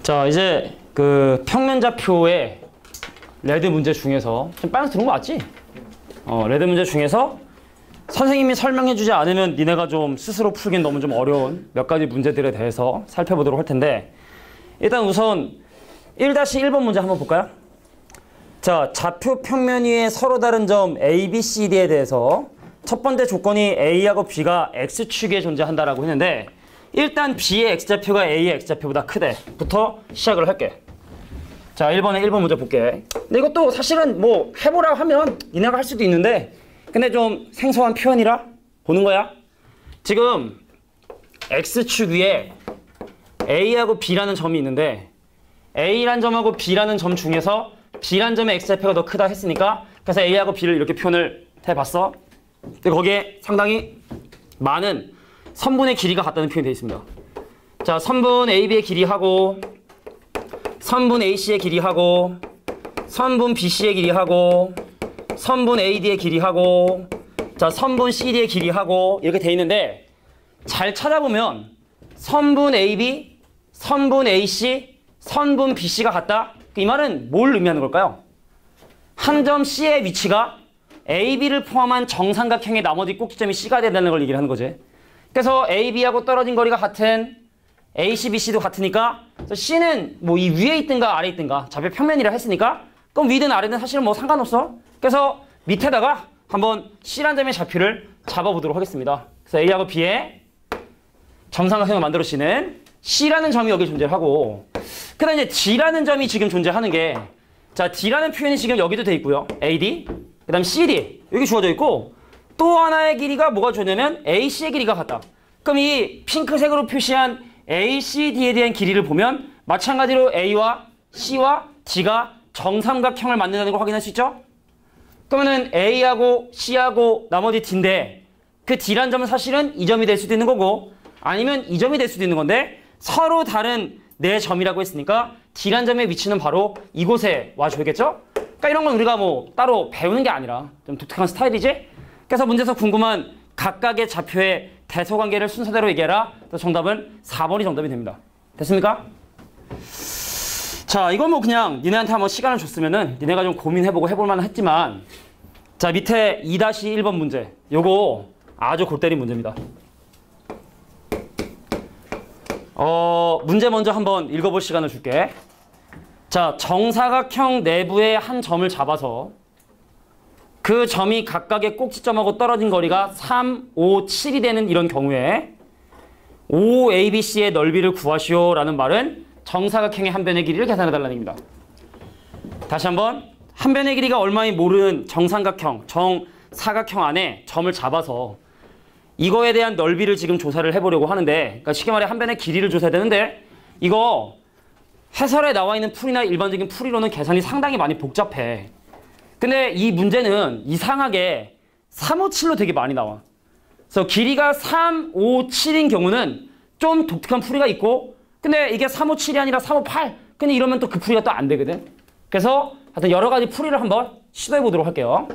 자, 이제 그 평면좌표의 레드 문제 중에서 좀 빨간색 들어온 거 맞지? 레드 문제 중에서 선생님이 설명해주지 않으면 니네가 좀 스스로 풀긴 너무 좀 어려운 몇 가지 문제들에 대해서 살펴보도록 할 텐데, 일단 우선 1-1번 문제 한번 볼까요? 자, 좌표 평면 위에 서로 다른 점 A, B, C, D에 대해서 첫 번째 조건이 A하고 B가 X축에 존재한다라고 했는데, 일단 B의 X좌표가 A의 X좌표보다 크대부터 시작을 할게. 자, 1번에 1번 문제 볼게. 근데 이것도 사실은 뭐 해보라고 하면 니네가 할 수도 있는데, 근데 좀 생소한 표현이라 보는 거야. 지금 X축 위에 A하고 B라는 점이 있는데, A라는 점하고 B라는 점 중에서 B라는 점의 X좌표가 더 크다 했으니까, 그래서 A하고 B를 이렇게 표현을 해봤어. 근데 거기에 상당히 많은 선분의 길이가 같다는 표현이 되어 있습니다. 자, 선분 AB의 길이하고, 선분 AC의 길이하고, 선분 BC의 길이하고, 선분 AD의 길이하고, 자, 선분 CD의 길이하고 이렇게 돼 있는데, 잘 찾아보면 선분 AB, 선분 AC, 선분 BC가 같다? 이 말은 뭘 의미하는 걸까요? 한 점 C의 위치가 AB를 포함한 정삼각형의 나머지 꼭지점이 C가 된다는 걸 얘기를 하는 거지. 그래서 AB하고 떨어진 거리가 같은 AC, BC도 같으니까 C는 뭐 이 위에 있든가 아래에 있든가 좌표 평면이라 했으니까, 그럼 위든 아래든 사실은 뭐 상관없어. 그래서 밑에다가 한번 C라는 점의 좌표를 잡아보도록 하겠습니다. 그래서 A하고 B의 정삼각형을 만들어지는 C라는 점이 여기 존재하고, 그 다음에 이제 D라는 점이 지금 존재하는 게, 자, D라는 표현이 지금 여기도 돼 있고요. AD, 그 다음 CD 여기 주어져 있고, 또 하나의 길이가 뭐가 주어졌냐면 AC의 길이가 같다. 그럼 이 핑크색으로 표시한 ACD에 대한 길이를 보면 마찬가지로 A와 C와 D가 정삼각형을 만든다는 걸 확인할 수 있죠? 그러면은 A하고 C하고 나머지 D인데, 그 D라는 점은 사실은 이 점이 될 수도 있는 거고, 아니면 이 점이 될 수도 있는 건데, 서로 다른 네 점이라고 했으니까 D라는 점의 위치는 바로 이곳에 와줘야겠죠? 그러니까 이런 건 우리가 뭐 따로 배우는 게 아니라 좀 독특한 스타일이지? 그래서 문제에서 궁금한 각각의 좌표의 대소관계를 순서대로 얘기해라. 그래서 정답은 4번이 정답이 됩니다. 됐습니까? 자, 이건 뭐 그냥 니네한테 한번 시간을 줬으면은 니네가 좀 고민해보고 해볼만 했지만, 자, 밑에 2-1번 문제, 요거 아주 골 때린 문제입니다. 문제 먼저 한번 읽어볼 시간을 줄게. 자, 정사각형 내부의 한 점을 잡아서 그 점이 각각의 꼭지점하고 떨어진 거리가 3, 5, 7이 되는 이런 경우에 OABC의 넓이를 구하시오 라는 말은 정사각형의 한 변의 길이를 계산해달라는 얘기입니다. 다시 한번, 한 변의 길이가 얼마인지 모르는 정삼각형, 정사각형 안에 점을 잡아서 이거에 대한 넓이를 지금 조사를 해보려고 하는데, 그러니까 쉽게 말해 한 변의 길이를 조사해야 되는데, 이거 해설에 나와 있는 풀이나 일반적인 풀이로는 계산이 상당히 많이 복잡해. 근데 이 문제는 이상하게 3, 5, 7로 되게 많이 나와. 그래서 길이가 3, 5, 7인 경우는 좀 독특한 풀이가 있고, 근데 이게 3, 5, 7이 아니라 3, 5, 8. 근데 이러면 또 그 풀이가 또 안 되거든. 그래서 하여튼 여러 가지 풀이를 한번 시도해 보도록 할게요.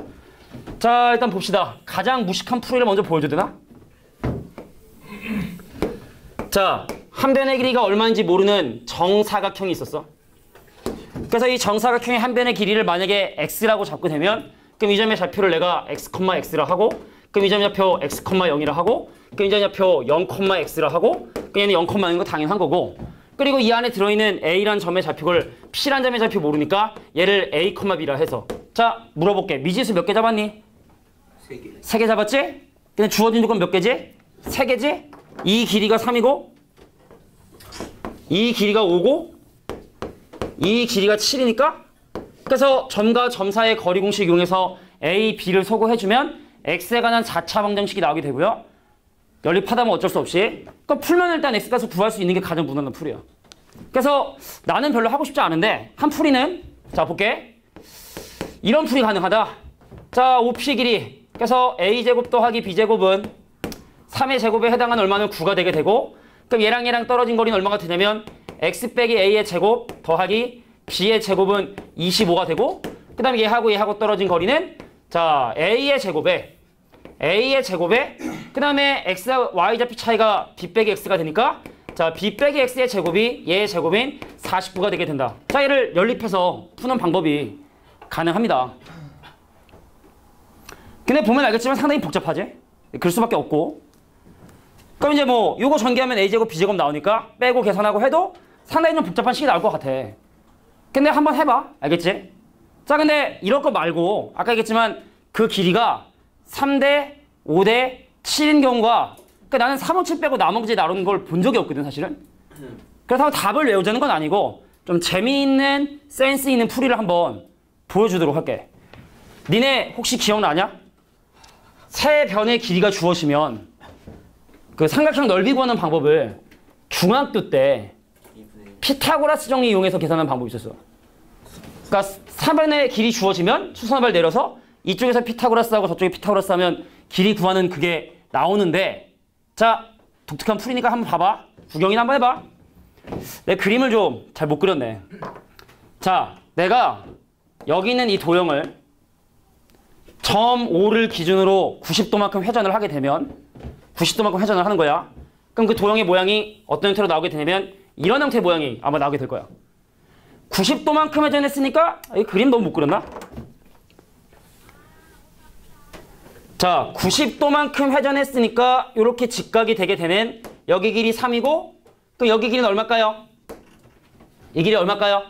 자, 일단 봅시다. 가장 무식한 풀이를 먼저 보여줘야 되나? 자, 한 변의 길이가 얼마인지 모르는 정사각형이 있었어. 그래서 이 정사각형의 한 변의 길이를 만약에 x라고 잡게 되면, 그럼 이 점의 좌표를 내가 x, x라 하고, 그럼 이 점의 좌표 x, 0이라 하고, 그럼 이 점의 좌표 0, x라 하고, 그럼 얘는 0, 0인 거 당연한 거고, 그리고 이 안에 들어있는 a라는 점의 좌표를 p라는 점의 좌표 모르니까 얘를 a, b라 해서, 자, 물어볼게. 미지수 몇 개 잡았니? 3개. 3개 잡았지? 근데 주어진 조건 몇 개지? 3개지? 이 길이가 3이고, 이 길이가 5고, 이 길이가 7이니까, 그래서 점과 점 사이의 거리 공식 이용해서 A, B를 소거해주면 X에 관한 4차 방정식이 나오게 되고요. 연립하다면 어쩔 수 없이. 그러니까 풀면 일단 X값을 구할 수 있는 게 가장 무난한 풀이야. 그래서 나는 별로 하고 싶지 않은데, 한 풀이는, 자, 볼게. 이런 풀이 가능하다. 자, OP 길이. 그래서 A제곱 더하기 B제곱은 3의 제곱에 해당하는 얼마는 9가 되게 되고, 그럼 얘랑 떨어진 거리는 얼마가 되냐면 x 빼기 a의 제곱 더하기 b의 제곱은 25가 되고, 그 다음에 얘하고 떨어진 거리는, 자, a의 제곱에 그 다음에 x와 y좌표 차이가 b 빼기 x가 되니까 자, b 빼기 x의 제곱이 얘의 제곱인 49가 되게 된다. 자, 얘를 연립해서 푸는 방법이 가능합니다. 근데 보면 알겠지만 상당히 복잡하지? 그럴 수밖에 없고. 그럼 이제 뭐 요거 전개하면 a제곱 b제곱 나오니까 빼고 계산하고 해도 상당히 좀 복잡한 식이 나올 것 같아. 근데 한번 해봐. 알겠지? 자, 근데 이럴 거 말고 아까 얘기했지만 그 길이가 3대 5대 7인 경우가, 그러니까 나는 3, 5, 7 빼고 나머지 나오는 걸 본 적이 없거든 사실은. 그래서 답을 외우자는 건 아니고 좀 재미있는 센스 있는 풀이를 한번 보여주도록 할게. 니네 혹시 기억나냐? 세 변의 길이가 주어지면 그 삼각형 넓이 구하는 방법을 중학교 때 피타고라스 정리 이용해서 계산하는 방법이 있었어. 그러니까 3변의 길이 주어지면 수선발 내려서 이쪽에서 피타고라스하고 저쪽에 피타고라스 하면 길이 구하는 그게 나오는데, 자, 독특한 풀이니까 한번 봐봐. 구경이나 한번 해봐. 내 그림을 좀 잘 못 그렸네. 자, 내가 여기 있는 이 도형을 점 5를 기준으로 90도만큼 회전을 하게 되면 90도만큼 회전을 하는 거야. 그럼 그 도형의 모양이 어떤 형태로 나오게 되냐면 이런 형태의 모양이 아마 나오게 될 거야. 90도만큼 회전했으니까 이 그림 너무 못 그렸나? 자, 90도만큼 회전했으니까 이렇게 직각이 되게 되는 여기 길이 3이고, 그럼 여기 길이는 얼마일까요? 이 길이 얼마일까요?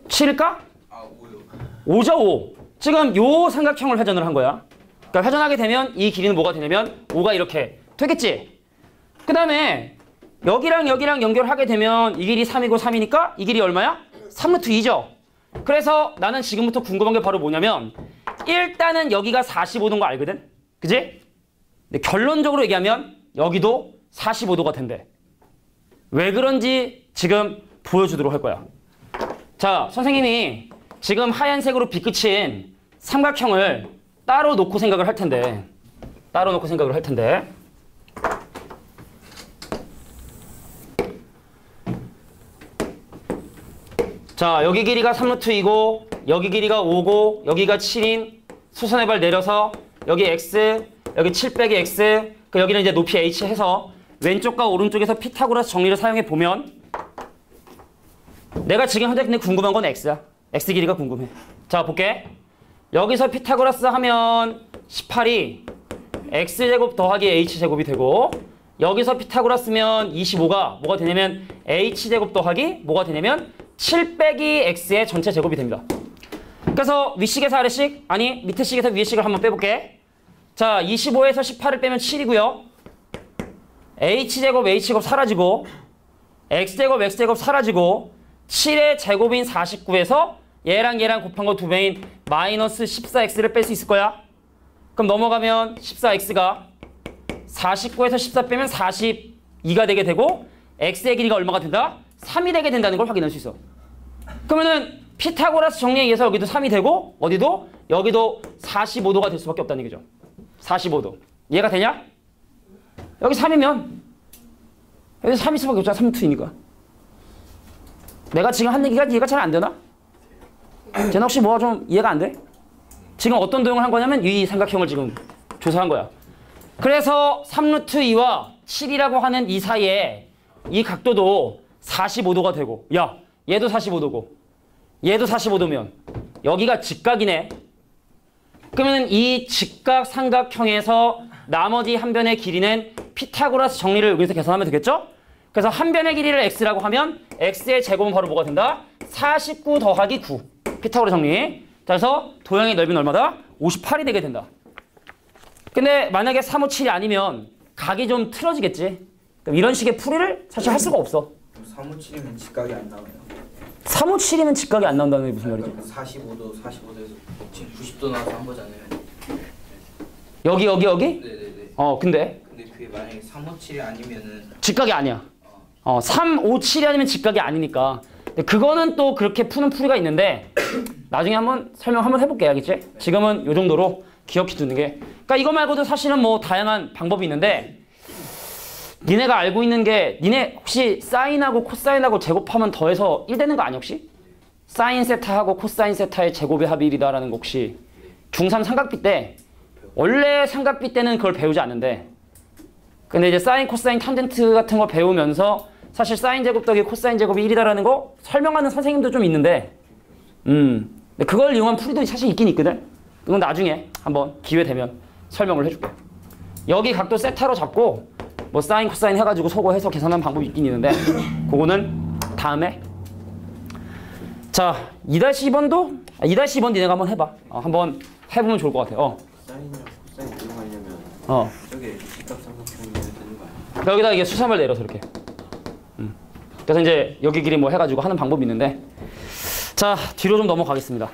7일까? 5죠, 5. 지금 요 삼각형을 회전을 한 거야. 그러니까 회전하게 되면 이 길이는 뭐가 되냐면 5가 이렇게 되겠지? 그 다음에 여기랑 여기랑 연결하게 되면 이 길이 3이고 3이니까 이 길이 얼마야? 3루트 2죠? 그래서 나는 지금부터 궁금한 게 바로 뭐냐면 일단은 여기가 45도인 거 알거든? 그지? 근데 결론적으로 얘기하면 여기도 45도가 된대. 왜 그런지 지금 보여주도록 할 거야. 자, 선생님이 지금 하얀색으로 빗그친 삼각형을 따로 놓고 생각을 할 텐데, 자, 여기 길이가 3루트이고 여기 길이가 5고 여기가 7인 수선의 발 내려서 여기 x, 여기 7 빼기 x, 그 여기는 이제 높이 h 해서 왼쪽과 오른쪽에서 피타고라스 정리를 사용해 보면 내가 지금 현재 근데 궁금한 건 x야. x 길이가 궁금해. 자, 볼게. 여기서 피타고라스 하면 18이 x제곱 더하기 h제곱이 되고, 여기서 피타고라스면 25가 뭐가 되냐면 h제곱 더하기 뭐가 되냐면 7 빼기 x의 전체 제곱이 됩니다. 그래서 윗식에서 아래식, 아니 밑에 식에서 위에 식을 한번 빼볼게. 자, 25에서 18을 빼면 7이고요. h제곱 사라지고 x제곱 사라지고 7의 제곱인 49에서 얘랑 얘랑 곱한 거 2배인 마이너스 14x를 뺄 수 있을 거야. 그럼 넘어가면 14x가 49에서 14 빼면 42가 되게 되고 x의 길이가 얼마가 된다? 3이 되게 된다는 걸 확인할 수 있어. 그러면은 피타고라스 정리에 의해서 여기도 3이 되고 어디도? 여기도 45도가 될 수밖에 없다는 얘기죠. 45도. 이해가 되냐? 여기 3이면 여기 3일 수밖에 없잖아. 3루트이니까. 내가 지금 한 얘기가 이해가 잘 안 되나? 쟤는 혹시 뭐가 좀 이해가 안 돼? 지금 어떤 도형을 한 거냐면 이 삼각형을 지금 조사한 거야. 그래서 3루트 2와 7이라고 하는 이 사이에 이 각도도 45도가 되고, 야, 얘도 45도고 얘도 45도면 여기가 직각이네. 그러면 이 직각 삼각형에서 나머지 한 변의 길이는 피타고라스 정리를 여기서 계산하면 되겠죠? 그래서 한 변의 길이를 x라고 하면 x의 제곱은 바로 뭐가 된다? 49 더하기 9. 피타고라스 정리. 그래서 도형의 넓이는 얼마다? 58이 되게 된다. 근데 만약에 3, 5, 7이 아니면 각이 좀 틀어지겠지. 그럼 이런 식의 풀이를 사실 할 수가 없어. 3, 5, 7이면 직각이 안 나와요. 3, 5, 7이면 직각이 안 나온다는 게 무슨 말이지? 45도에서 지금 90도 나와서 한 거잖아요. 여기? 네네네. 근데 그게 만약에 3, 5, 7이 아니면은 직각이 아니야. 3, 5, 7이 아니면 직각이 아니니까. 근데 그거는 또 그렇게 푸는 풀이가 있는데 나중에 한번 설명 한번 해볼게요. 알겠지? 지금은 이 정도로 기억해 두는 게. 그러니까 이거 말고도 사실은 뭐 다양한 방법이 있는데 니네가 알고 있는 게, 니네 혹시 사인하고 코사인하고 제곱하면 더해서 1 되는 거 아니 혹시? 사인 세타하고 코사인 세타의 제곱의 합이 1이다라는 거 혹시 중3 삼각비 때, 원래 삼각비 때는 그걸 배우지 않는데 근데 이제 사인, 코사인, 탄젠트 같은 거 배우면서 사실 사인 제곱 더하기 코사인 제곱이 1이다라는 거 설명하는 선생님도 좀 있는데 근데 그걸 이용한 풀이도 사실 있긴 있거든. 이건 나중에 한번 기회 되면 설명을 해줄게. 여기 각도 세타로 잡고 뭐 사인, 코사인 해가지고 소거해서 계산하는 방법이 있긴 있는데 그거는 다음에. 자, 2-2번도 2-2번 니네가 한번 해봐. 한번 해보면 좋을 것 같아. 사인이랑 코사인 이용하려면 저게 직각 삼각형이 되는 거 아니야? 여기다 이게 수삼을 내려서 이렇게. 그래서 이제 여기 길이 뭐 해가지고 하는 방법이 있는데 자, 뒤로 좀 넘어가겠습니다.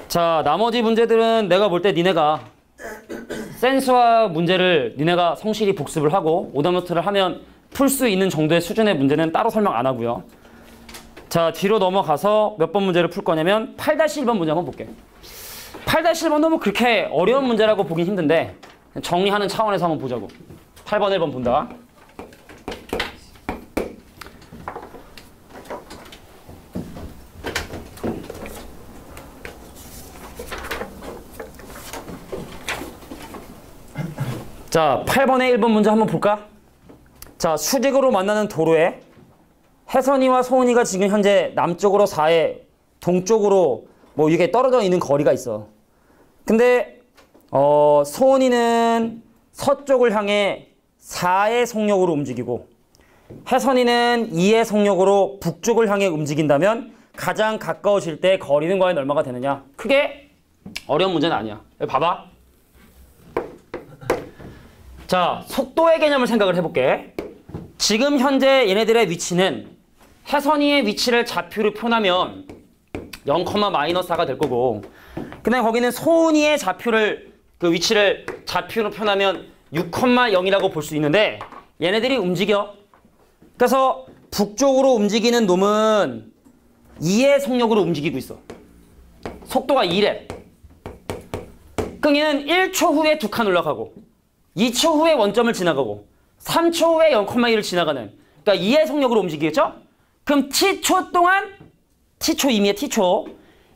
자, 나머지 문제들은 내가 볼 때 니네가 센스와 문제를 니네가 성실히 복습을 하고 오답노트를 하면 풀 수 있는 정도의 수준의 문제는 따로 설명 안 하고요. 자, 뒤로 넘어가서 몇 번 문제를 풀 거냐면 8-1번 문제 한번 볼게. 8-1번도 뭐 그렇게 어려운 문제라고 보긴 힘든데 정리하는 차원에서 한번 보자고. 8번, 1번 본다. 자, 8번의 1번 문제 한번 볼까? 자, 수직으로 만나는 도로에 혜선이와 소은이가 지금 현재 남쪽으로 4에 동쪽으로 뭐 이게 떨어져 있는 거리가 있어. 근데 소은이는 서쪽을 향해 4의 속력으로 움직이고 혜선이는 2의 속력으로 북쪽을 향해 움직인다면 가장 가까워질 때 거리는 과연 얼마가 되느냐? 크게 어려운 문제는 아니야. 여기 봐봐. 자, 속도의 개념을 생각을 해볼게. 지금 현재 얘네들의 위치는 혜선이의 위치를 좌표로 표현하면 0,-4가 될 거고 근데 거기는 소은이의 좌표를 그 위치를 좌표로 표현하면 6,0이라고 볼 수 있는데 얘네들이 움직여. 그래서 북쪽으로 움직이는 놈은 2의 속력으로 움직이고 있어. 속도가 2래. 그럼 얘는 1초 후에 2칸 올라가고 2초 후에 원점을 지나가고 3초 후에 0,2를 지나가는 그러니까 2의 속력으로 움직이겠죠? 그럼 t초 동안 t초 이미의 t초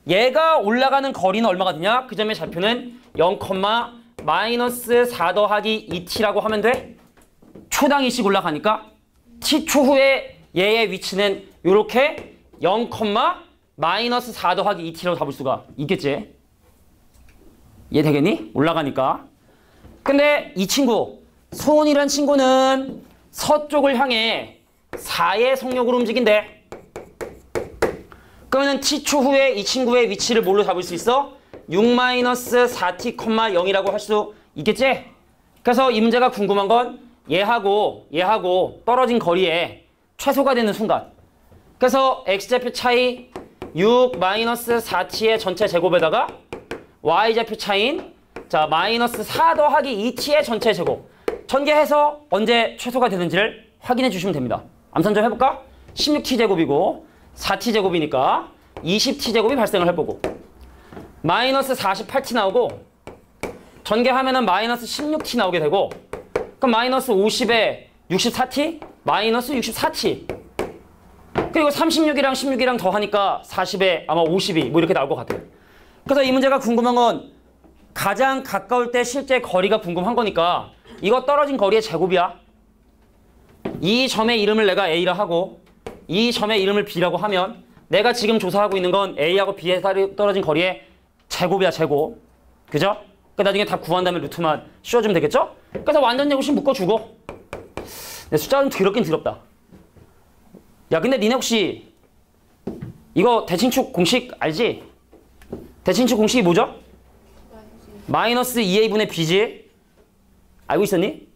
얘가 올라가는 거리는 얼마가 되냐? 그 점의 좌표는 0,-4 더하기 2t라고 하면 돼? 초당 2씩 올라가니까 t초 후에 얘의 위치는 이렇게 0,-4 더하기 2t라고 잡을 수가 있겠지? 이해 되겠니? 올라가니까. 근데 이 친구 소은이란 친구는 서쪽을 향해 4의 속력으로 움직인대. 그러면 t초 후에 이 친구의 위치를 뭘로 잡을 수 있어? 6-4t,0이라고 할 수 있겠지? 그래서 이 문제가 궁금한 건 얘하고 떨어진 거리에 최소가 되는 순간. 그래서 x좌표 차이 6-4t의 전체 제곱에다가 y좌표 차이인 자, -4 더하기 2t의 전체 제곱 전개해서 언제 최소가 되는지를 확인해 주시면 됩니다. 암산 좀 해볼까? 16t 제곱이고 4t 제곱이니까 20t 제곱이 발생을 해보고 -48t 나오고 전개하면은 -16t 나오게 되고 그럼 -50에 64t? -64t 그리고 36이랑 16이랑 더하니까 40에 아마 52 뭐 이렇게 나올 것 같아요. 그래서 이 문제가 궁금한 건 가장 가까울 때 실제 거리가 궁금한 거니까 이거 떨어진 거리의 제곱이야. 이 점의 이름을 내가 A라 하고 이 점의 이름을 B라고 하면 내가 지금 조사하고 있는 건 A하고 B에 떨어진 거리의 제곱이야, 제곱. 그죠? 그 나중에 다 구한 다음에 루트만 씌워주면 되겠죠? 그래서 완전 제곱씩 묶어주고 내 숫자가 좀 더럽긴 더럽다. 야, 근데 니네 혹시 이거 대칭축 공식 알지? 대칭축 공식이 뭐죠? -2a분의 b지? 알고 있었니?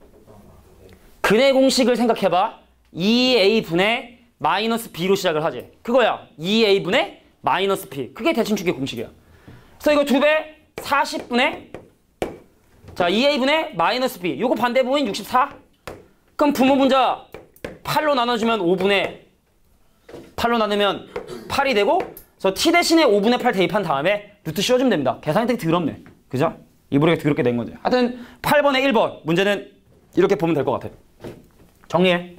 근의 공식을 생각해봐. 2a분의 -b로 시작을 하지. 그거야. 2a분의 -p. 그게 대칭축의 공식이야. 그래서 이거 2배 40분의 자 2a분의 -b. 요거 반대부분 64. 그럼 부모분자 8로 나눠주면 5분의 8로 나누면 8이 되고 그래서 t 대신에 5분의 8 대입한 다음에 루트 씌워주면 됩니다. 계산이 되게 더럽네. 그죠? 일부러 더럽게 된 거지. 하여튼 8번에 1번 문제는 이렇게 보면 될 것 같아. 정리해.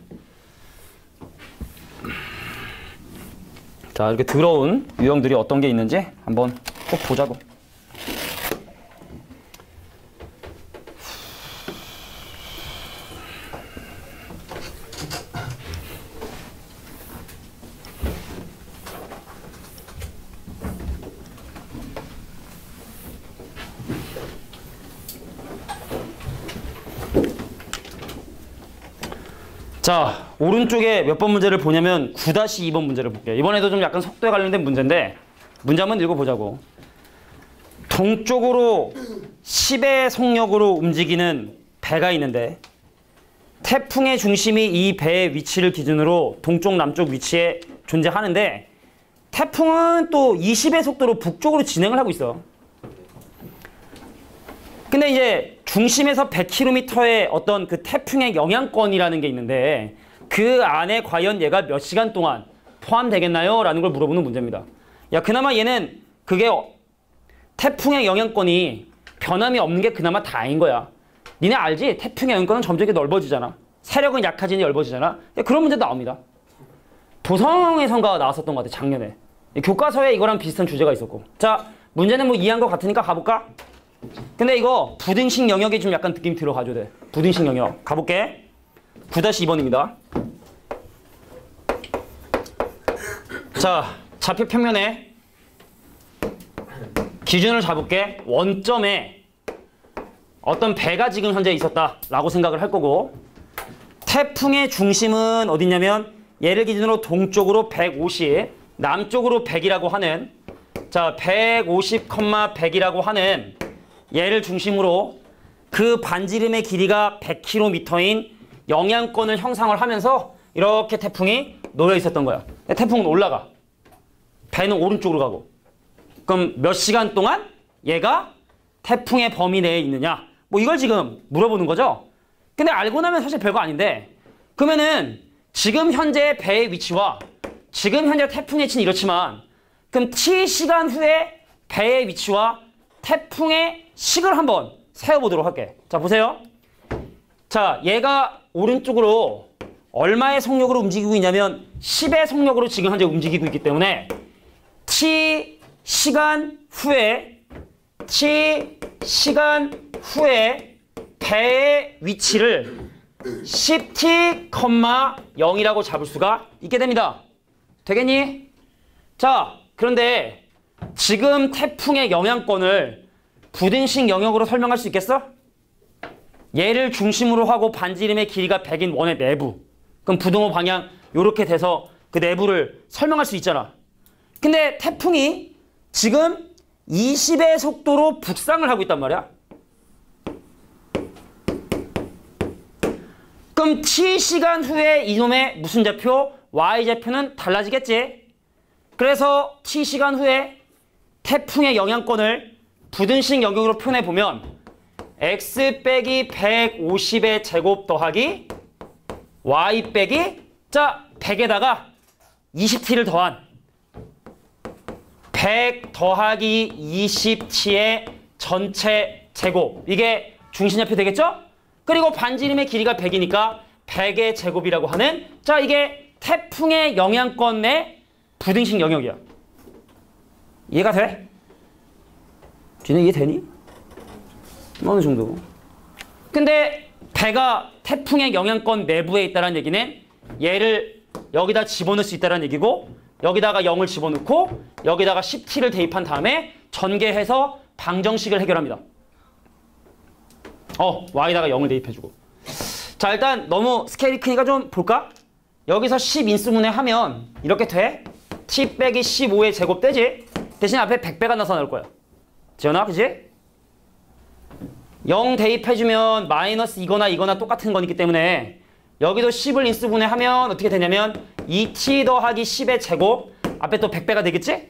자, 이렇게 더러운 유형들이 어떤 게 있는지 한번 꼭 보자고. 자, 오른쪽에 몇 번 문제를 보냐면 9-2번 문제를 볼게요. 이번에도 좀 약간 속도에 관련된 문제인데 문제 한번 읽어보자고. 동쪽으로 10의 속력으로 움직이는 배가 있는데 태풍의 중심이 이 배의 위치를 기준으로 동쪽 남쪽 위치에 존재하는데 태풍은 또 20의 속도로 북쪽으로 진행을 하고 있어. 근데 이제 중심에서 100km의 어떤 그 태풍의 영향권이라는 게 있는데 그 안에 과연 얘가 몇 시간 동안 포함되겠나요? 라는 걸 물어보는 문제입니다. 야, 그나마 얘는 그게 태풍의 영향권이 변함이 없는 게 그나마 다행인 거야. 니네 알지? 태풍의 영향권은 점점 이렇게 넓어지잖아. 세력은 약해지니 넓어지잖아. 그런 문제 나옵니다. 도성에선가 나왔었던 것 같아, 작년에. 교과서에 이거랑 비슷한 주제가 있었고. 자, 문제는 뭐 이해한 것 같으니까 가볼까? 근데 이거 부등식 영역이 좀 약간 느낌 들어가줘야 돼. 부등식 영역. 가볼게. 9-2번입니다. 자, 좌표 평면에 기준을 잡을게. 원점에 어떤 배가 지금 현재 있었다라고 생각을 할 거고 태풍의 중심은 어디냐면 얘를 기준으로 동쪽으로 150, 남쪽으로 100이라고 하는 자 150, 100이라고 하는 얘를 중심으로 그 반지름의 길이가 100km인 영향권을 형성을 하면서 이렇게 태풍이 놓여 있었던 거야. 태풍은 올라가. 배는 오른쪽으로 가고. 그럼 몇 시간 동안 얘가 태풍의 범위 내에 있느냐? 뭐 이걸 지금 물어보는 거죠. 근데 알고 나면 사실 별거 아닌데 그러면은 지금 현재 배의 위치와 지금 현재 태풍의 위치는 이렇지만 그럼 T시간 후에 배의 위치와 태풍의 식을 한번 세어보도록 할게. 자, 보세요. 자, 얘가 오른쪽으로 얼마의 속력으로 움직이고 있냐면 10의 속력으로 지금 현재 움직이고 있기 때문에 T시간 후에 배의 위치를 10t,0이라고 잡을 수가 있게 됩니다. 되겠니? 자, 그런데 지금 태풍의 영향권을 부등식 영역으로 설명할 수 있겠어? 얘를 중심으로 하고 반지름의 길이가 100인 원의 내부. 그럼 부동호 방향 이렇게 돼서 그 내부를 설명할 수 있잖아. 근데 태풍이 지금 20의 속도로 북상을 하고 있단 말이야. 그럼 T시간 후에 이놈의 무슨 좌표? Y좌표는 달라지겠지. 그래서 T시간 후에 태풍의 영향권을 부등식 영역으로 표현해보면 X 빼기 150의 제곱 더하기 Y 빼기 자 100에다가 20T를 더한 100 더하기 20T의 전체 제곱 이게 중심좌표 되겠죠? 그리고 반지름의 길이가 100이니까 100의 제곱이라고 하는 자 이게 태풍의 영향권 내 부등식 영역이야. 이해가 돼? 뒤는 이해되니? 어느 정도. 근데 배가 태풍의 영향권 내부에 있다는 얘기는 얘를 여기다 집어넣을 수 있다는 얘기고 여기다가 0을 집어넣고 여기다가 10t를 대입한 다음에 전개해서 방정식을 해결합니다. y다가 0을 대입해주고. 자, 일단 너무 스케일이 크니까 좀 볼까? 여기서 10인수분해 하면 이렇게 돼. t 빼기 15의 제곱 되지? 대신 앞에 100배가 나타날 거야. 지연아, 그지? 0 대입해주면 마이너스 이거나 똑같은 거기 때문에 여기도 10을 인수분해 하면 어떻게 되냐면 2t 더하기 10의 제곱 앞에 또 100배가 되겠지?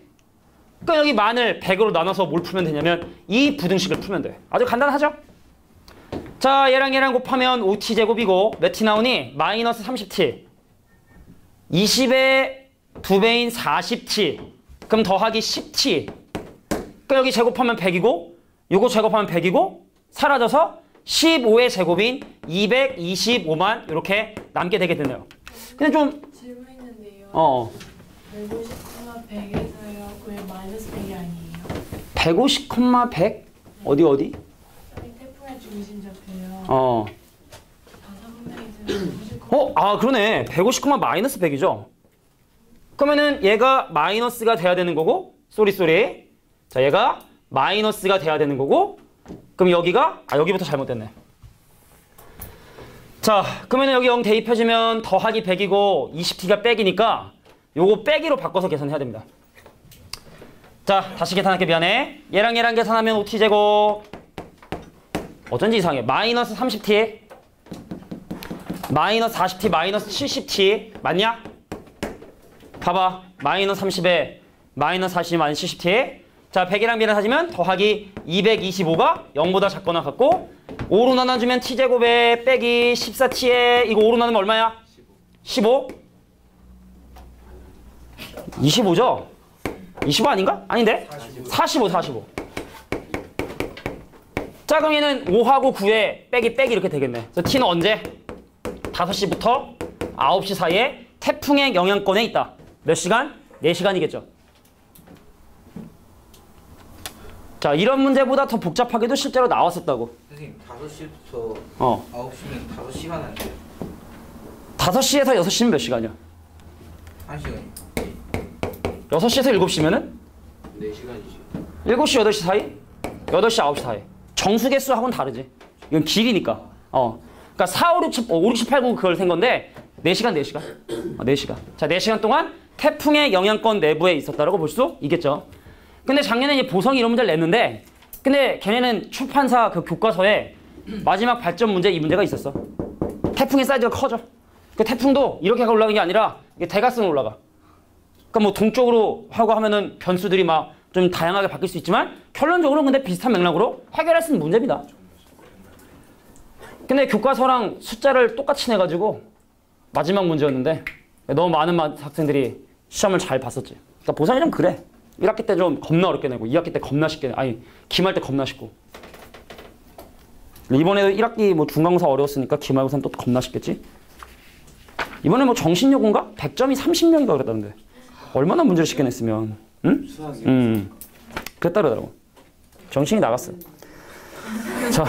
그러니까 여기 만을 100으로 나눠서 뭘 풀면 되냐면 이 부등식을 풀면 돼. 아주 간단하죠? 자, 얘랑 곱하면 5t제곱이고 몇 t 나오니? 마이너스 30t. 20의 2배인 40t. 그럼 더하기 10t. 그러니까 여기 제곱하면 100이고 요거 제곱하면 100이고 사라져서 15의 제곱인 225만 이렇게 남게 되게 되네요. 근데 좀 질문 있는데요. 150, 100에서요. 왜 마이너스 100이 아니에요? 150, 100? 어디? 여기 태풍의 중심 잡혀요. 다 3분의 1에서 그러네. 150, 마이너스 100이죠. 그러면은 얘가 마이너스가 돼야 되는 거고 쏘리. 자, 얘가 마이너스가 돼야 되는 거고 그럼 여기가 여기부터 잘못됐네. 자, 그러면 여기 0 대입해주면 더하기 100이고 20t가 빼기니까 요거 빼기로 바꿔서 계산해야 됩니다. 자, 다시 계산할게. 미안해. 얘랑 얘랑 계산하면 5t제곱 어쩐지 이상해. 마이너스 30t 마이너스 40t 마이너스 70t 맞냐? 봐봐. 마이너스 30에 마이너스 40 마이너스 70t. 자, 100이랑 비례하시면 더하기 225가 0보다 작거나 같고 5로 나눠주면 t제곱에 빼기 14t에 이거 5로 나누면 얼마야? 15? 25죠? 25 아닌가? 아닌데? 45. 자, 그럼 얘는 5하고 9에 빼기 이렇게 되겠네. 그래서 t는 언제? 5시부터 9시 사이에 태풍의 영향권에 있다. 몇 시간? 4시간이겠죠. 자, 이런 문제보다 더 복잡하게도 실제로 나왔었다고. 선생님 5시부터 어. 9시면 5시간 안 돼요? 5시에서 6시면 몇 시간이야? 1시간이요. 6시에서 7시면은? 4시간이죠. 7시, 8시 사이? 8시, 9시 사이. 정수 개수하고는 다르지. 이건 길이니까. 그러니까 4, 5, 6, 7, 5, 6, 7, 8, 9 그걸 센 건데 4시간. 4시간. 자, 4시간 동안 태풍의 영향권 내부에 있었다라고 볼 수 있겠죠. 근데 작년에 이제 보성이 이런 문제를 냈는데 근데 걔네는 출판사 그 교과서에 마지막 발전 문제 이 문제가 있었어. 태풍의 사이즈가 커져. 그 태풍도 이렇게 올라가는 게 아니라 이게 대각선으로 올라가. 그러니까 뭐 동쪽으로 하고 하면은 변수들이 막 좀 다양하게 바뀔 수 있지만 결론적으로 근데 비슷한 맥락으로 해결할 수 있는 문제입니다. 근데 교과서랑 숫자를 똑같이 내가지고 마지막 문제였는데 너무 많은 학생들이 시험을 잘 봤었지. 그러니까 보성이 좀 그래. 1학기 때 좀 겁나 어렵게 내고 2학기 때 겁나 쉽게 아니 기말 때 겁나 쉽고 이번에도 1학기 뭐 중간고사 어려웠으니까 기말고사는 또 겁나 쉽겠지. 이번에 뭐 정신여고인가? 100점이 30명인가 그랬다는데 얼마나 문제를 쉽게 냈으면 응? 그랬다 그러더라고. 정신이 나갔어. 자,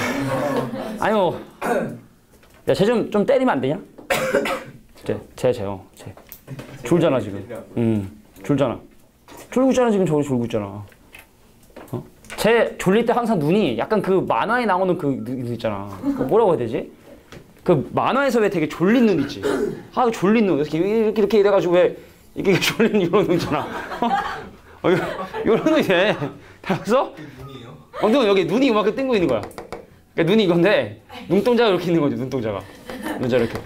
아니 뭐 야, 쟤 좀 때리면 안 되냐? 쟤 졸잖아 지금. 졸잖아. 졸고 있잖아 지금. 저기 졸고 있잖아. 쟤 졸릴 때 항상 눈이 약간 그 만화에 나오는 그 눈 있잖아. 그 뭐라고 해야 되지? 그 만화에서 왜 되게 졸린 눈 있지? 아, 졸린 눈. 이렇게 이래가지고 왜 이렇게 졸린 이런 눈 있잖아. 이런 눈이래. 알았어? 눈이에요? 여기 눈이 이만큼 뜬 거 있는 거야. 그러니까 눈이 이건데 눈동자가 이렇게 있는 거지. 눈동자가 이렇게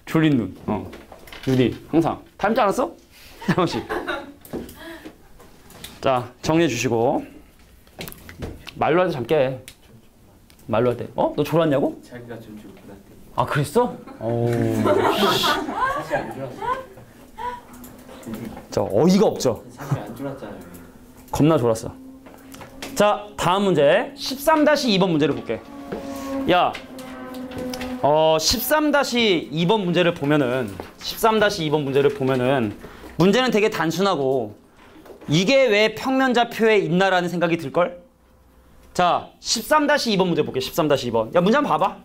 졸린 눈. 눈이 항상 닮지 않았어? 잠깐씩. 자, 정리해 주시고 말로 할 때 잠깨. 말로 할 때. 너 졸았냐고? 자기가 좀 졸았대. 아, 그랬어? 사실 안 졸았어. 저 어이가 없죠. 사실 안 졸았잖아요. 겁나 졸았어. 자, 다음 문제 13-2번 문제를 볼게. 야, 13-2번 문제를 보면은 13-2번 문제를 보면은 문제는 되게 단순하고 이게 왜 평면좌표에 있나라는 생각이 들걸? 자, 13-2번 문제 볼게. 13-2번. 야, 문제 한번 봐봐.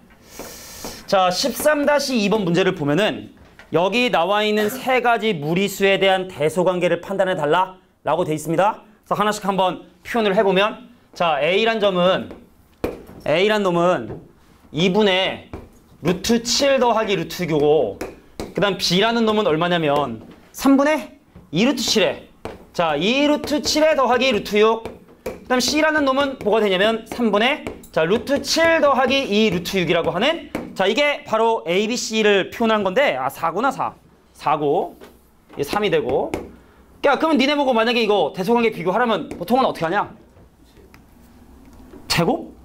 자, 13-2번 문제를 보면은 여기 나와 있는 세 가지 무리수에 대한 대소관계를 판단해 달라 라고 돼 있습니다. 그래서 하나씩 한번 표현을 해보면 자, A란 놈은 2분의 루트 7 더하기 루트 6고 그 다음 B라는 놈은 얼마냐면 3분의 2루트 7에 자, 2루트 7에 더하기 루트 6 그 다음 C라는 놈은 뭐가 되냐면 3분의 자, 루트 7 더하기 2 루트 6이라고 하는 자, 이게 바로 A, B, C를 표현한 건데 4구나 4고 이게 3이 되고 야, 그러면 니네 보고 만약에 이거 대소관계 비교하려면 보통은 어떻게 하냐? 제곱?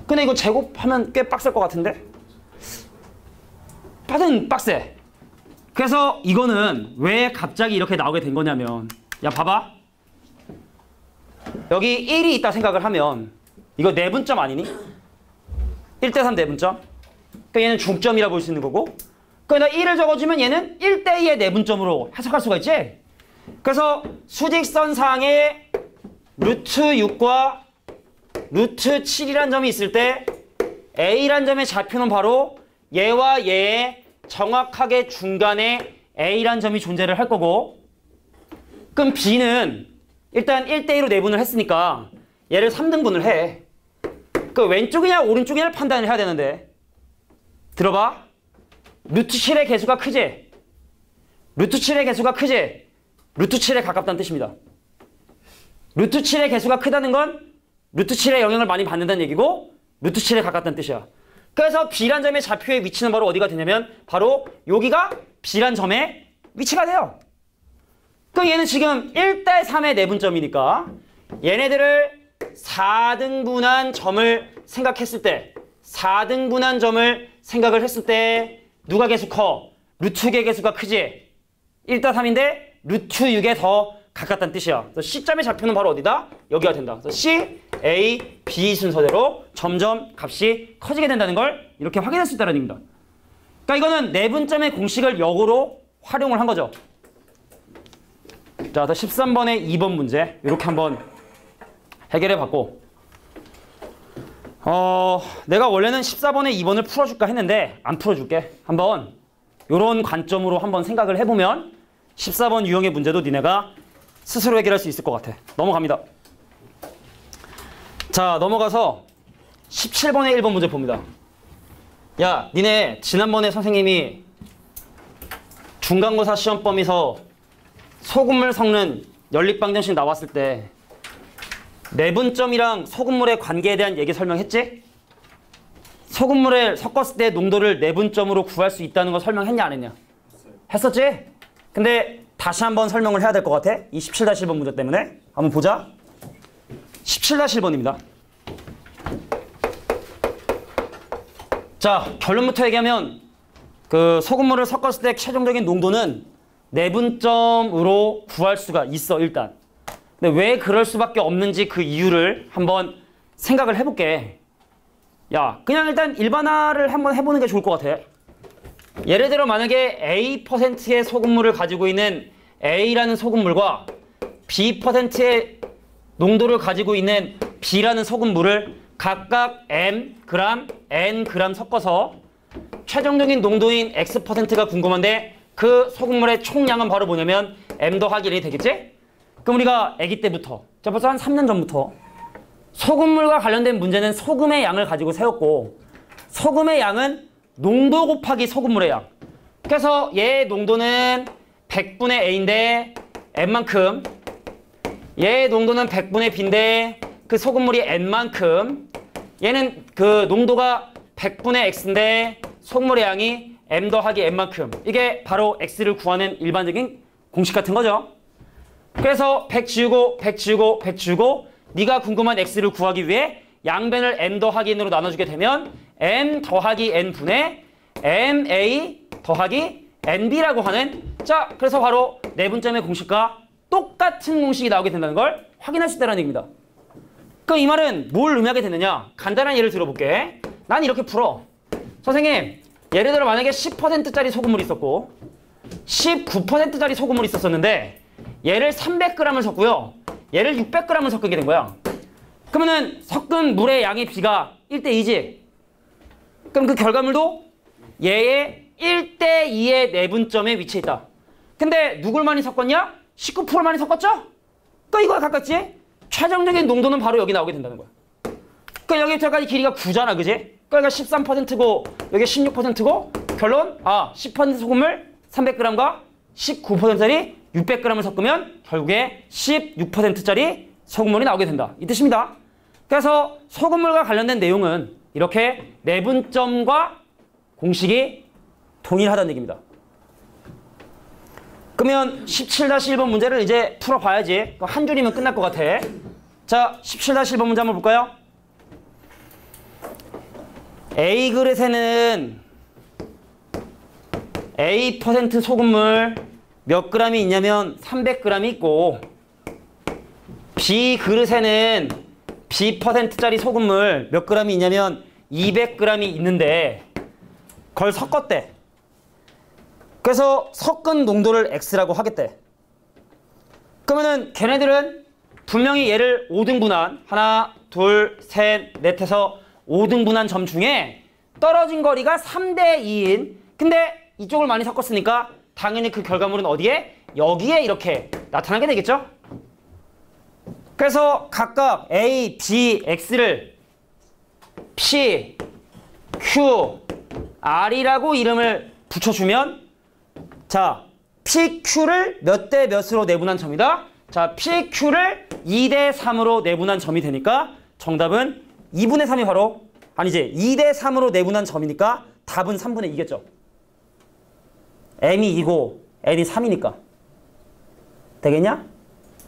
근데 이거 제곱하면 꽤 빡셀 것 같은데? 빡세. 그래서 이거는 왜 갑자기 이렇게 나오게 된 거냐면 야, 봐봐. 여기 1이 있다 생각을 하면 이거 내분점 아니니? 1대3 내분점? 그러니까 얘는 중점이라 볼 수 있는 거고 그러니까 1을 적어주면 얘는 1대2의 내분점으로 해석할 수가 있지? 그래서 수직선상에 루트 6과 루트 7이란 점이 있을 때 A란 점의 좌표는 바로 얘와 얘의 정확하게 중간에 A란 점이 존재를 할 거고 그럼 B는 일단 1대2로 내분을 했으니까 얘를 3등분을 해. 그럼 그 왼쪽이냐 오른쪽이냐를 판단을 해야 되는데 들어봐. 루트 7의 개수가 크지? 루트 7의 개수가 크지? 루트 7에 가깝다는 뜻입니다. 루트 7의 개수가 크다는 건 루트 7의 영향을 많이 받는다는 얘기고 루트 7에 가깝다는 뜻이야. 그래서 B란 점의 좌표의 위치는 바로 어디가 되냐면 바로 여기가 B란 점의 위치가 돼요. 그럼 얘는 지금 1대 3의 내분점이니까 얘네들을 4등분한 점을 생각했을 때 4등분한 점을 생각을 했을 때 누가 개수 커? 루트 6의 개수가 크지? 1대 3인데 루트 6에 더 가깝다는 뜻이야. 그래서 C점의 좌표는 바로 어디다? 여기가 된다. 그래서 C, A, B 순서대로 점점 값이 커지게 된다는 걸 이렇게 확인할 수 있다는 얘기입니다. 그러니까 이거는 내분점의 공식을 역으로 활용을 한 거죠. 자, 13번의 2번 문제 이렇게 한번 해결해 봤고 내가 원래는 14번의 2번을 풀어줄까 했는데 안 풀어줄게. 한번 이런 관점으로 한번 생각을 해보면 14번 유형의 문제도 니네가 스스로 해결할 수 있을 것 같아. 넘어갑니다. 자, 넘어가서 17번의 1번 문제 봅니다. 야, 니네 지난번에 선생님이 중간고사 시험 범위에서 소금물 섞는 연립방정식 나왔을 때 내분점이랑 소금물의 관계에 대한 얘기 설명했지? 소금물을 섞었을 때 농도를 내분점으로 구할 수 있다는 거 설명했냐 안 했냐? 했었지? 근데 다시 한번 설명을 해야 될 것 같아. 이 17-1번 문제 때문에. 한번 보자. 17-1번입니다. 자, 결론부터 얘기하면 그 소금물을 섞었을 때 최종적인 농도는 내분점으로 구할 수가 있어, 일단. 근데 왜 그럴 수밖에 없는지 그 이유를 한번 생각을 해볼게. 야, 그냥 일단 일반화를 한번 해보는 게 좋을 것 같아. 예를 들어 만약에 A%의 소금물을 가지고 있는 A라는 소금물과 B%의 농도를 가지고 있는 B라는 소금물을 각각 M g, N g 섞어서 최종적인 농도인 X%가 궁금한데 그 소금물의 총량은 바로 뭐냐면 M 더하기 1이 되겠지? 그럼 우리가 아기 때부터, 자 벌써 한 3년 전부터 소금물과 관련된 문제는 소금의 양을 가지고 세웠고 소금의 양은 농도 곱하기 소금물의 양. 그래서 얘의 농도는 100분의 A인데 M만큼, 얘의 농도는 100분의 B인데 그 소금물이 N만큼, 얘는 그 농도가 100분의 X인데 소금물의 양이 M 더하기 N만큼. 이게 바로 X를 구하는 일반적인 공식 같은 거죠. 그래서 100 지우고 100 지우고 100 지우고 네가 궁금한 X를 구하기 위해 양변을 M 더하기 N으로 나눠주게 되면 M 더하기 N분의 MA 더하기 NB라고 하는, 자 그래서 바로 내분점의 공식과 똑같은 공식이 나오게 된다는 걸 확인할 수 있다는 얘기입니다. 그럼 이 말은 뭘 의미하게 되느냐? 간단한 예를 들어볼게. 난 이렇게 풀어. 선생님, 예를 들어 만약에 10%짜리 소금물이 있었고 19%짜리 소금물이 있었었는데 얘를 300g을 섞고요. 얘를 600g을 섞게 된 거야. 그러면은 섞은 물의 양의 비가 1대2지. 그럼 그 결과물도 얘의 1대2의 내분점에 위치해 있다. 근데 누굴 많이 섞었냐? 19%를 많이 섞었죠? 그러니까 이거에 가깝지? 최종적인 농도는 바로 여기 나오게 된다는 거야. 그러니까 여기부터까지 길이가 9잖아, 그지? 그러니까 13%고 여기 16%고 결론, 10% 소금물 300g과 19%짜리 600g을 섞으면 결국에 16%짜리 소금물이 나오게 된다. 이 뜻입니다. 그래서 소금물과 관련된 내용은 이렇게 내분점과 공식이 동일하다는 얘기입니다. 그러면 17-1번 문제를 이제 풀어봐야지. 한 줄이면 끝날 것 같아. 자, 17-1번 문제 한번 볼까요? A 그릇에는 A% 소금물 몇 g이 있냐면 300g이 있고 B 그릇에는 B%짜리 소금물 몇 g이 있냐면 200g이 있는데 그걸 섞었대. 그래서 섞은 농도를 X라고 하겠대. 그러면은 걔네들은 분명히 얘를 5등분한 하나, 둘, 셋, 넷 해서 5등분한 점 중에 떨어진 거리가 3대2인, 근데 이쪽을 많이 섞었으니까 당연히 그 결과물은 어디에? 여기에 이렇게 나타나게 되겠죠? 그래서 각각 A, B, X를 P, Q, R이라고 이름을 붙여주면 자, PQ를 몇 대 몇으로 내분한 점이다? 자, PQ를 2대 3으로 내분한 점이 되니까 정답은 2분의 3이 바로 아니지 2대 3으로 내분한 점이니까 답은 3분의 2겠죠. M이 2고 N이 3이니까 되겠냐?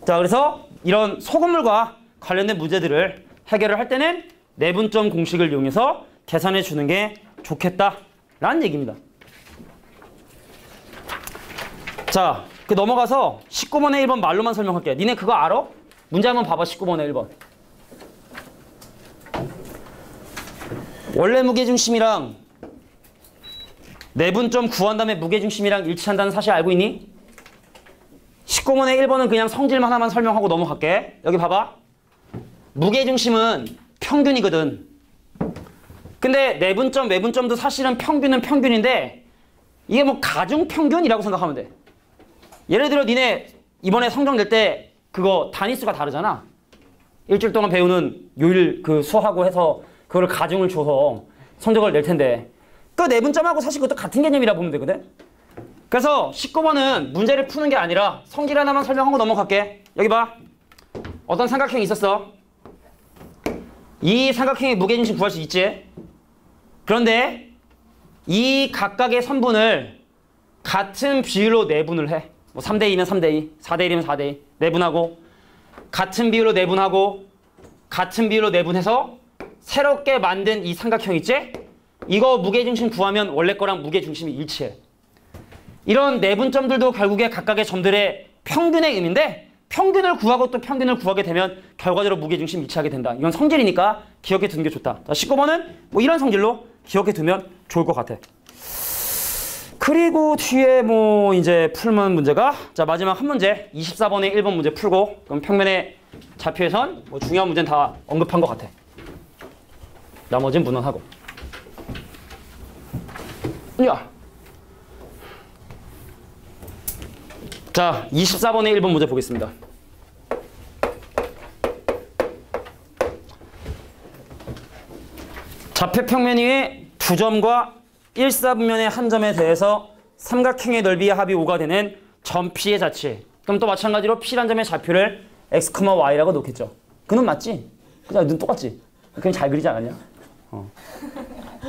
자, 그래서 이런 소금물과 관련된 문제들을 해결을 할 때는 내분점 공식을 이용해서 계산해 주는 게 좋겠다라는 얘기입니다. 자, 넘어가서 19번의 1번 말로만 설명할게. 니네 그거 알아? 문제 한번 봐봐. 19번의 1번. 원래 무게중심이랑 내분점 구한 다음에 무게중심이랑 일치한다는 사실 알고 있니? 19번의 1번은 그냥 성질만 하나만 설명하고 넘어갈게. 여기 봐봐. 무게중심은 평균이거든. 근데 내분점, 외분점도 사실은 평균은 평균인데 이게 뭐 가중평균이라고 생각하면 돼. 예를 들어 니네 이번에 성적 낼 때 그거 단위수가 다르잖아. 일주일 동안 배우는 요일 그 수하고 해서 그거를 가중을 줘서 성적을 낼 텐데 그 내분점하고 사실 그것도 같은 개념이라 보면 되거든. 그래서 19번은 문제를 푸는 게 아니라 성질 하나만 설명하고 넘어갈게. 여기 봐. 어떤 삼각형이 있었어. 이 삼각형의 무게중심 구할 수 있지. 그런데 이 각각의 선분을 같은 비율로 내분을 해. 뭐 3대2면 3대2, 4대1이면 4대2 내분하고 같은 비율로 내분하고 같은 비율로 내분해서 새롭게 만든 이 삼각형 있지? 이거 무게중심 구하면 원래 거랑 무게중심이 일치해. 이런 내분점들도 결국에 각각의 점들의 평균의 의미인데 평균을 구하고 또 평균을 구하게 되면 결과적으로 무게중심 일치하게 된다. 이건 성질이니까 기억해 두는 게 좋다. 자, 19번은 뭐 이런 성질로 기억해 두면 좋을 것 같아. 그리고 뒤에 뭐 이제 풀면 문제가 자 마지막 한 문제 24번의 1번 문제 풀고 그럼 평면의 좌표에선 뭐 중요한 문제는 다 언급한 것 같아. 나머지는 무난하고. 야. 자 24번의 1번 문제 보겠습니다. 좌표 평면 위에 두 점과 1사분면의 한 점에 대해서 삼각형의 넓이의 합이 5가 되는 점 P의 자치. 그럼 또 마찬가지로 P란 점의 좌표를 X, Y라고 놓겠죠. 그 눈 맞지? 그냥 눈 똑같지? 그냥 잘 그리지 않았냐?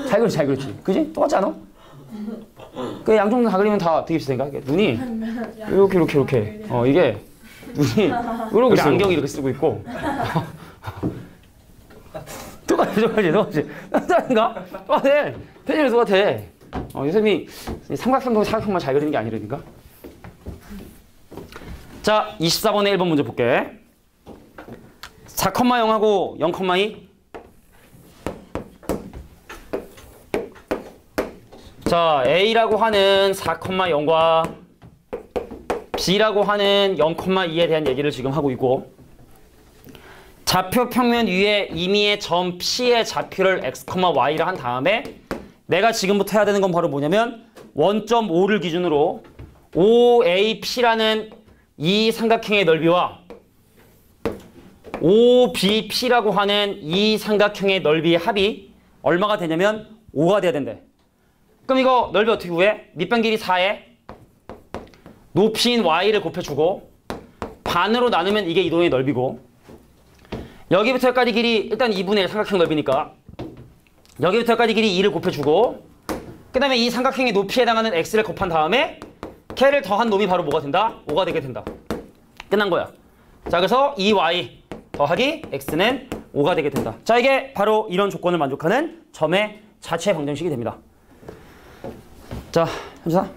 잘 그리지. 그지? 똑같지 않아? 그 양쪽 눈 다 그리면 다 되게 비슷하니까. 눈이 이렇게. 이게 눈이 이렇게 안경 이렇게 쓰고 있고. 똑같지. 똑같은가? 똑같아. 편집이 똑같아. 선생님이 삼각형도 사각형만 잘 그리는 게 아니라니까. 자, 24번의 1번 문제 볼게. 4,0하고 0,2. 자, A라고 하는 4,0과 B라고 하는 0,2에 대한 얘기를 지금 하고 있고 좌표 평면 위에 임의의 점 P의 좌표를 X, Y라 한 다음에 내가 지금부터 해야 되는 건 바로 뭐냐면 원점 O를 기준으로 OAP라는 이 삼각형의 넓이와 OBP라고 하는 이 삼각형의 넓이의 합이 얼마가 되냐면 5가 돼야 된대. 그럼 이거 넓이 어떻게 구해? 밑변 길이 4에 높이인 Y를 곱해주고 반으로 나누면 이게 이동의 넓이고 여기부터 여기까지 길이 일단 2분의 1 삼각형 넓이니까 여기부터 여기까지 길이 2를 곱해주고 그 다음에 이 삼각형의 높이에 해당하는 x를 곱한 다음에 걔를 더한 놈이 바로 뭐가 된다? 5가 되게 된다. 끝난 거야. 자, 그래서 2y 더하기 x는 5가 되게 된다. 자, 이게 바로 이런 조건을 만족하는 점의 자체 방정식이 됩니다. 자, 현주사.